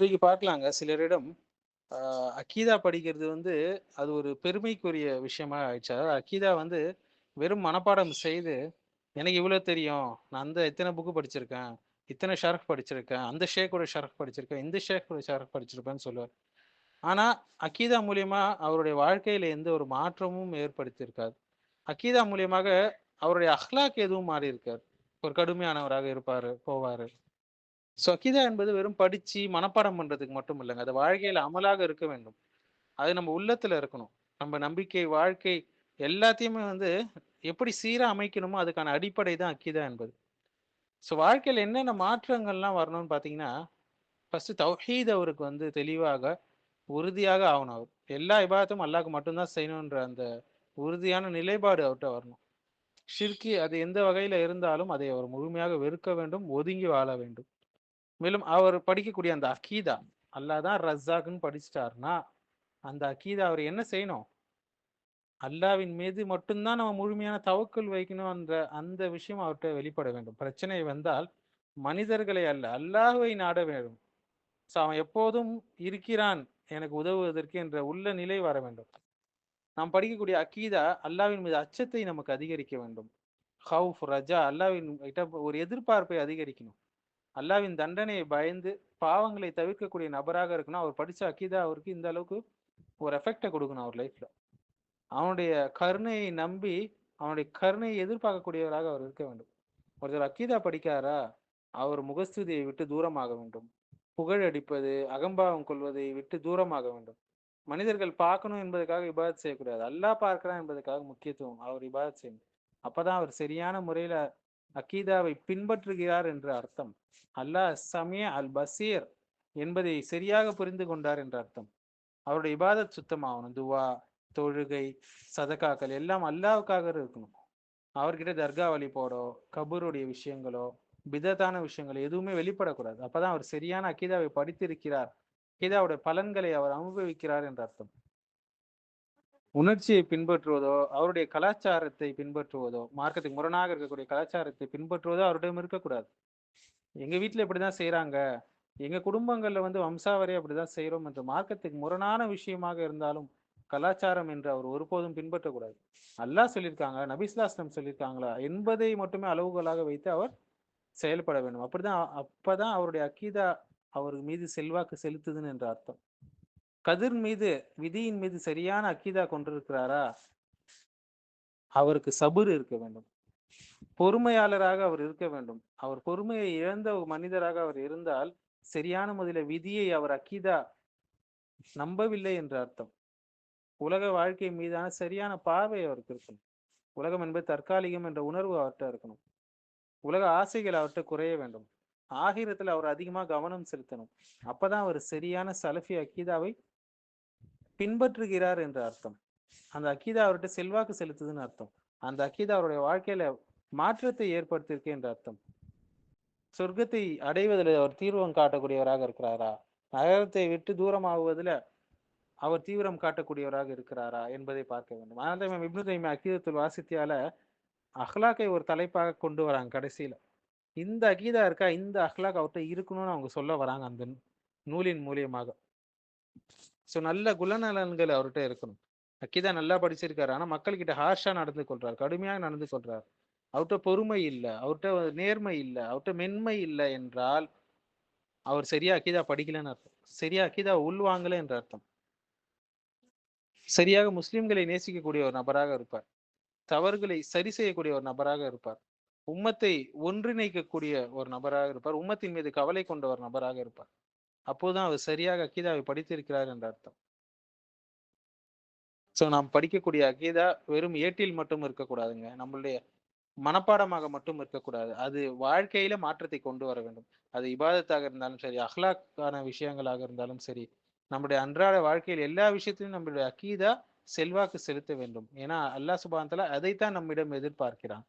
இன்றைக்கு பார்க்கலாங்க சிலரிடம் அக்கீதா படிக்கிறது வந்து அது ஒரு பெருமைக்குரிய விஷயமா ஆயிடுச்சு. அதாவது அக்கீதா வந்து வெறும் மனப்பாடம் செய்து, எனக்கு இவ்வளோ தெரியும். நான் இத்தனை புக்கு படிச்சிருக்கேன். இத்தனை ஷரஃப் படிச்சிருக்கேன். அந்த ஷேக்கோட ஷரஃப் படிச்சிருக்கேன். இந்த ஷேக்கோட ஷரஃப் படிச்சிருப்பேன்னு சொல்லுவார். ஆனா, அக்கீதா மூலியமா அவருடைய வாழ்க்கையில எந்த ஒரு மாற்றமும் ஏற்படுத்தியிருக்காது. அக்கீதா மூலியமாக அவருடைய அஹ்லாக் எதுவும் மாறியிருக்காது. ஒரு கடுமையானவராக இருப்பாரு, போவாரு. அக்கீதா என்பது வெறும் படிச்சு மனப்பாடம் பண்றதுக்கு மட்டும் இல்லங்க. அது வாழ்க்கையில அமலாக இருக்க வேண்டும். அது நம்ம உள்ளத்துல இருக்கணும். நம்ம நம்பிக்கை, வாழ்க்கை எல்லாத்தையுமே வந்து எப்படி சீரா அமைக்கணுமோ அதுக்கான அடிப்படை தான் அக்கீதா என்பது. வாழ்க்கையில என்னென்ன மாற்றங்கள்லாம் வரணும்னு பார்த்தீங்கன்னா, ஃபர்ஸ்ட்டு தௌஹீத் அவருக்கு வந்து தெளிவாக, உறுதியாக ஆவணும் அவரு. எல்லா இபாதத்தும் அல்லாஹ்க்கு மட்டும் தான் செய்யணுன்ற அந்த உறுதியான நிலைப்பாடு அவர்ட்ட வரணும். ஷிர்கி அது எந்த வகையில இருந்தாலும் அதை அவர் முழுமையாக வெறுக்க வேண்டும், ஒதுங்கி வாழ வேண்டும். மேலும் அவர் படிக்கக்கூடிய அந்த அகீதா, அல்லாஹ் தான் ரஸ்ஸாக்ன்னு படிச்சுட்டாருன்னா, அந்த அகீதா அவர் என்ன செய்யணும்? அல்லாஹ்வின் மீது மட்டும் தான் நம்ம முழுமையான தவக்குல் வைக்கணும்ன்ற அந்த விஷயம் அவர்ட்ட வெளிப்பட வேண்டும். பிரச்சனை வந்தால் மனிதர்களை அல்ல, அல்லாஹ்வை நாட வேண்டும். அவன் எப்போதும் இருக்கிறான் எனக்கு உதவுவதற்கு என்ற உள்ள நிலை வர வேண்டும். நாம் படிக்கக்கூடிய அக்கீதா அல்லாஹ்வின் மீது அச்சத்தை நமக்கு அதிகரிக்க வேண்டும். ஹவுஃப், ரஜா அல்லாஹ்வின் கிட்ட ஒரு எதிர்பார்ப்பை அதிகரிக்கணும். அல்லாஹ்வின் தண்டனையை பயந்து பாவங்களை தவிர்க்கக்கூடிய நபராக இருக்கணும். அவர் படிச்ச அக்கீதா அவருக்கு இந்த அளவுக்கு ஒரு எஃபெக்ட்ட குடுக்கணும் அவர் லைஃப்ல. அவனுடைய கருணையை நம்பி, அவனுடைய கருணையை எதிர்பார்க்கக்கூடியவராக அவர் இருக்க வேண்டும். ஒருத்தர் அக்கீதா படிக்கிறாரா, அவர் முகஸ்துதியை விட்டு தூரமாக வேண்டும். புகழடிப்பது, அகம்பாவம் கொள்வதை விட்டு தூரமாக வேண்டும். மனிதர்கள் பார்க்கணும் என்பதற்காக இபாதத் செய்யக்கூடாது. அல்லாஹ் பார்க்கிறான் என்பதற்காக முக்கியத்துவம். அவர் இபாதத் செய்யணும். அப்பதான் அவர் சரியான முறையில அக்கீதாவை பின்பற்றுகிறார் என்று அர்த்தம். அல்லாஹ் சமீ அல் பசீர் என்பதை சரியாக புரிந்து கொண்டார் என்று அர்த்தம். அவருடைய இபாதத் சுத்தமாகணும். துவா, தொழுகை, சதகாக்கள் எல்லாம் அல்லாஹ்வுக்காக இருக்கணும். அவர்கிட்ட தர்கா வழிபாடோ, கபருடைய விஷயங்களோ, பிதத்தான விஷயங்கள் எதுவுமே வெளிப்படக்கூடாது. அப்பதான் அவர் சரியான அக்கீதாவை படித்திருக்கிறார். அக்கீதாவுடைய பலன்களை அவர் அனுபவிக்கிறார் என்று அர்த்தம். உணர்ச்சியை பின்பற்றுவதோ, அவருடைய கலாச்சாரத்தை பின்பற்றுவதோ, மார்க்கத்துக்கு முரணாக இருக்கக்கூடிய கலாச்சாரத்தை பின்பற்றுவதோ அவரிடம் இருக்கக்கூடாது. எங்க வீட்ல இப்படிதான் செய்றாங்க. எங்க குடும்பங்கள்ல வந்து வம்சாவழியா அப்படிதான் செய்றோம் என்ற மார்க்கத்துக்கு முரணான விஷயமாக இருந்தாலும், கலாச்சாரம் என்று அவர் ஒருபோதும் பின்பற்றக்கூடாது. அல்லாஹ் சொல்லியிருக்காங்க, நபி ஸல்லல்லாஹு அலைஹி வஸல்லம் சொல்லியிருக்காங்களா என்பதை மட்டுமே அளவுகோலாக வைத்து அவர் செயல்பட வேண்டும். அப்பதான் அவருடைய அக்கீதா அவர் மீது செல்வாக்கு செலுத்துதுன்னு என்ற அர்த்தம். கதிர் மீது, விதியின் மீது சரியான அக்கீதா கொண்டிருக்கிறாரா, அவருக்கு சபுர் இருக்க வேண்டும். பொறுமையாளராக அவர் இருக்க வேண்டும். அவர் பொறுமையை இழந்த ஒரு மனிதராக அவர் இருந்தால், சரியான முறையில விதியை அவர் அக்கீதா நம்பவில்லை என்று அர்த்தம். உலக வாழ்க்கை மீதான சரியான பார்வை அவருக்கு இருக்கணும். உலகம் என்பது தற்காலிகம் என்ற உணர்வு அவர்ட்ட இருக்கணும். உலக ஆசைகள் அவர்ட்ட குறைய வேண்டும். ஆகிரத்துல அவர் அதிகமா கவனம் செலுத்தணும். அப்பதான் அவர் சரியான சலஃபி அக்கீதாவை பின்பற்றுகிறார் என்று அர்த்தம். அந்த அக்கீதா அவர்ட்ட செல்வாக்கு செலுத்துதுன்னு அர்த்தம். அந்த அக்கீதா அவருடைய வாழ்க்கையில மாற்றத்தை ஏற்படுத்தியிருக்கு என்று அர்த்தம். சொர்க்கத்தை அடைவதில் அவர் தீவிரம் காட்டக்கூடியவராக இருக்கிறாரா, நரகத்தை விட்டு தூரமாகுவதில் அவர் தீவிரம் காட்டக்கூடியவராக இருக்கிறாரா என்பதை பார்க்க வேண்டும். அதனால தான் இமாம் இப்னு தைமியா அக்கீதத்துல் வாசித்தியால அஹ்லாக்கை ஒரு தலைப்பாக கொண்டு வராங்க கடைசியில. இந்த அகீதா இருக்கா, இந்த அஹ்லாக் அவர்ட்ட இருக்கணும்னு அவங்க சொல்ல வராங்க அந்த நூலின் மூலியமாக. நல்ல குணநலன்கள் அவர்ட்ட இருக்கணும். அக்கீதா நல்லா படிச்சிருக்காரு. ஆனா மக்கள்கிட்ட ஹார்ஷா நடந்து கொள்றார். கடுமையாக நடந்து கொள்றார். அவர்ட்ட பொறுமை இல்ல. அவர்ட்ட நேர்மை இல்ல. அவர்ட்ட மென்மை இல்ல என்றால், அவர் சரியா அக்கீதா படிக்கலன்னு அர்த்தம். சரியா அக்கீதா உள்வாங்கல என்று அர்த்தம். சரியாக முஸ்லிம்களை நேசிக்கக்கூடிய ஒரு நபராக இருப்பார். தவறுகளை சரி செய்யக்கூடிய ஒரு நபராக இருப்பார். உம்மத்தை ஒன்றிணைக்கக்கூடிய ஒரு நபராக இருப்பார். உம்மத்தின் மீது கவலை கொண்ட ஒரு நபராக இருப்பார். அப்போதுதான் அவர் சரியாக அக்கீதாவை படித்திருக்கிறார் என்ற அர்த்தம். நாம் படிக்கக்கூடிய அகீதா வெறும் ஏட்டில் மட்டும் இருக்கக்கூடாதுங்க. நம்மளுடைய மனப்பாடமாக மட்டும் இருக்கக்கூடாது. அது வாழ்க்கையில மாற்றத்தை கொண்டு வர வேண்டும். அது இபாதத்தாக இருந்தாலும் சரி, அஹ்லாக்கான விஷயங்களாக இருந்தாலும் சரி, நம்முடைய அன்றாட வாழ்க்கையில் எல்லா விஷயத்திலும் நம்மளுடைய அகீதா செல்வாக்கு செலுத்த வேண்டும். ஏன்னா, அல்லாஹ் சுப்ஹானஹு வ தஆலா அதைத்தான் நம்மிடம் எதிர்பார்க்கிறான்.